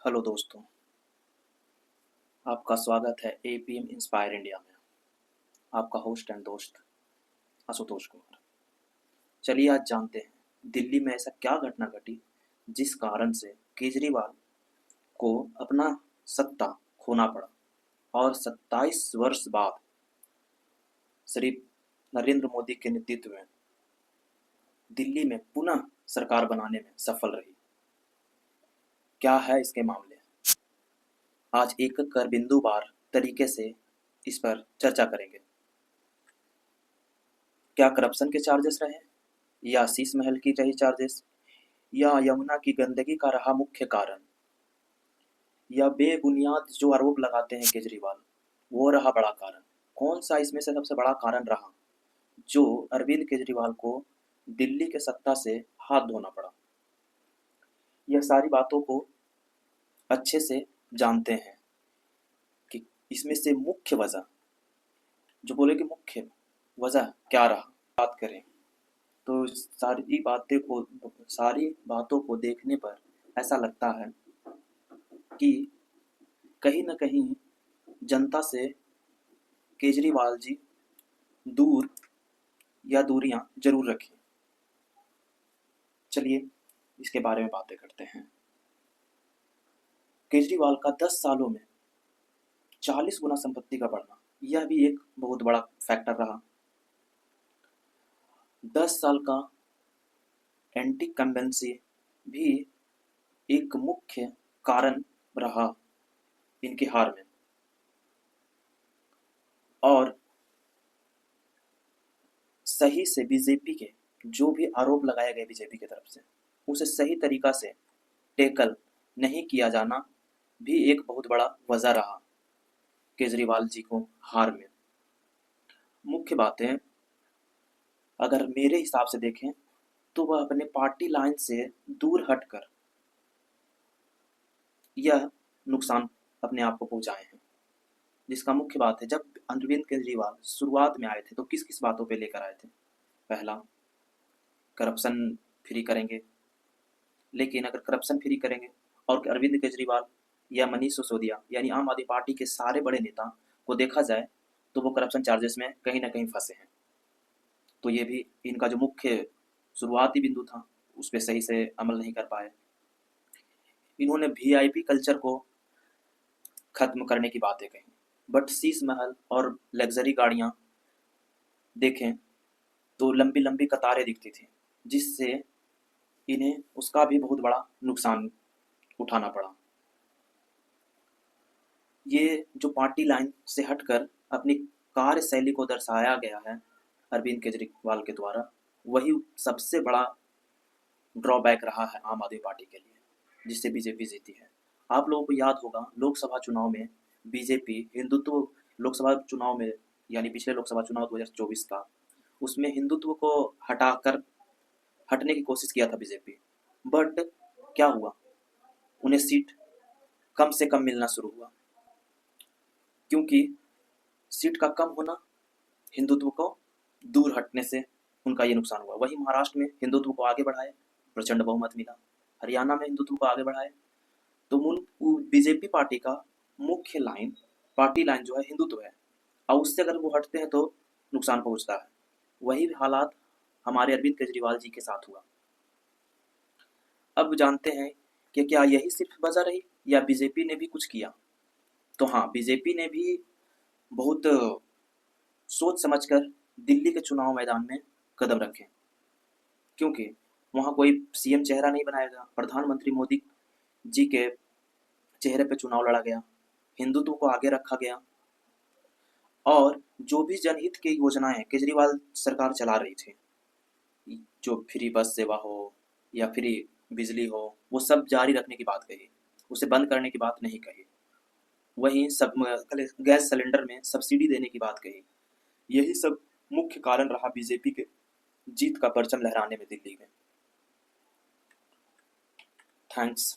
Hello दोस्तों, आपका स्वागत है एपीएम इंस्पायर इंडिया में। आपका होस्ट एंड दोस्त आशुतोष कुमार। चलिए आज जानते हैं दिल्ली में ऐसा क्या घटना घटी जिस कारण से केजरीवाल को अपना सत्ता खोना पड़ा और 27 वर्ष बाद श्री नरेंद्र मोदी के नेतृत्व में दिल्ली में पुनः सरकार बनाने में सफल रही। क्या है इसके मामले? आज एक एक कर बिंदुवार तरीके से इस पर चर्चा करेंगे। क्या करप्शन के चार्जेस रहे या शीश महल की रही चार्जेस या यमुना की गंदगी का रहा मुख्य कारण या बेबुनियाद जो आरोप लगाते हैं केजरीवाल वो रहा बड़ा कारण? कौन सा इसमें से सबसे बड़ा कारण रहा जो अरविंद केजरीवाल को दिल्ली के सत्ता से हाथ धोना पड़ा? यह सारी बातों को अच्छे से जानते हैं कि इसमें से मुख्य वजह जो बोले कि मुख्य वजह क्या रहा। बात करें तो सारी बातों को देखने पर ऐसा लगता है कि कहीं न कहीं जनता से केजरीवाल जी दूर या दूरियां जरूर रखें। चलिए इसके बारे में बातें करते हैं। केजरीवाल का 10 सालों में 40 गुना संपत्ति का बढ़ना, यह भी एक बहुत बड़ा फैक्टर रहा। 10 साल का एंटी कंबेंसी भी एक मुख्य कारण रहा इनकी हार में। और सही से बीजेपी के जो भी आरोप लगाए गए बीजेपी की तरफ से उसे सही तरीका से टैकल नहीं किया जाना भी एक बहुत बड़ा वजह रहा केजरीवाल जी को हार में। मुख्य बातें अगर मेरे हिसाब से देखें तो वह अपने पार्टी लाइन से दूर हटकर यह नुकसान अपने आप को पहुंचाए हैं। जिसका मुख्य बात है, जब अरविंद केजरीवाल शुरुआत में आए थे तो किस किस बातों पे लेकर आए थे? पहला, करप्शन फ्री करेंगे। लेकिन अगर करप्शन फ्री करेंगे और अरविंद केजरीवाल या मनीष सिसोदिया यानी आम आदमी पार्टी के सारे बड़े नेता को देखा जाए तो वो करप्शन चार्जेस में कहीं ना कहीं फंसे हैं। तो ये भी इनका जो मुख्य शुरुआती बिंदु था उस पर सही से अमल नहीं कर पाए। इन्होंने वीआईपी कल्चर को खत्म करने की बातें कही, बट शीश महल और लग्जरी गाड़ियां देखें तो लंबी लंबी कतारें दिखती थी जिससे इन्हें उसका भी बहुत बड़ा नुकसान उठाना पड़ा। ये जो पार्टी लाइन से हटकर अपनी कार्यशैली को दर्शाया गया है अरविंद केजरीवाल के द्वारा, वही सबसे बड़ा ड्रॉबैक रहा है आम आदमी पार्टी के लिए, जिससे बीजेपी जीती है। आप लोगों को याद होगा लोकसभा चुनाव में बीजेपी हिंदुत्व, लोकसभा चुनाव में यानी पिछले लोकसभा चुनाव 2024 का, उसमें हिंदुत्व को हटने की कोशिश किया था बीजेपी। बट क्या हुआ, उन्हें सीट कम से कम मिलना शुरू हुआ क्योंकि सीट का कम होना हिंदुत्व को दूर हटने से उनका ये नुकसान हुआ। वही महाराष्ट्र में हिंदुत्व को आगे बढ़ाए, प्रचंड बहुमत मिला। हरियाणा में हिंदुत्व को आगे बढ़ाए। तो बीजेपी पार्टी का मुख्य लाइन, पार्टी लाइन जो है हिंदुत्व है, और उससे अगर वो हटते हैं तो नुकसान पहुंचता है। वही हालात हमारे अरविंद केजरीवाल जी के साथ हुआ। अब जानते हैं कि क्या यही सिर्फ वजह रही या बीजेपी ने भी कुछ किया? तो हाँ, बीजेपी ने भी बहुत सोच समझकर दिल्ली के चुनाव मैदान में कदम रखे, क्योंकि वहाँ कोई सीएम चेहरा नहीं बनाया गया, प्रधानमंत्री मोदी जी के चेहरे पे चुनाव लड़ा गया, हिंदुत्व को आगे रखा गया। और जो भी जनहित की योजनाएं केजरीवाल सरकार चला रही थी, जो फ्री बस सेवा हो या फ्री बिजली हो, वो सब जारी रखने की बात कही, उसे बंद करने की बात नहीं कही। वहीं सब गैस सिलेंडर में सब्सिडी देने की बात कही। यही सब मुख्य कारण रहा बीजेपी के जीत का परचम लहराने में दिल्ली में। थैंक्स।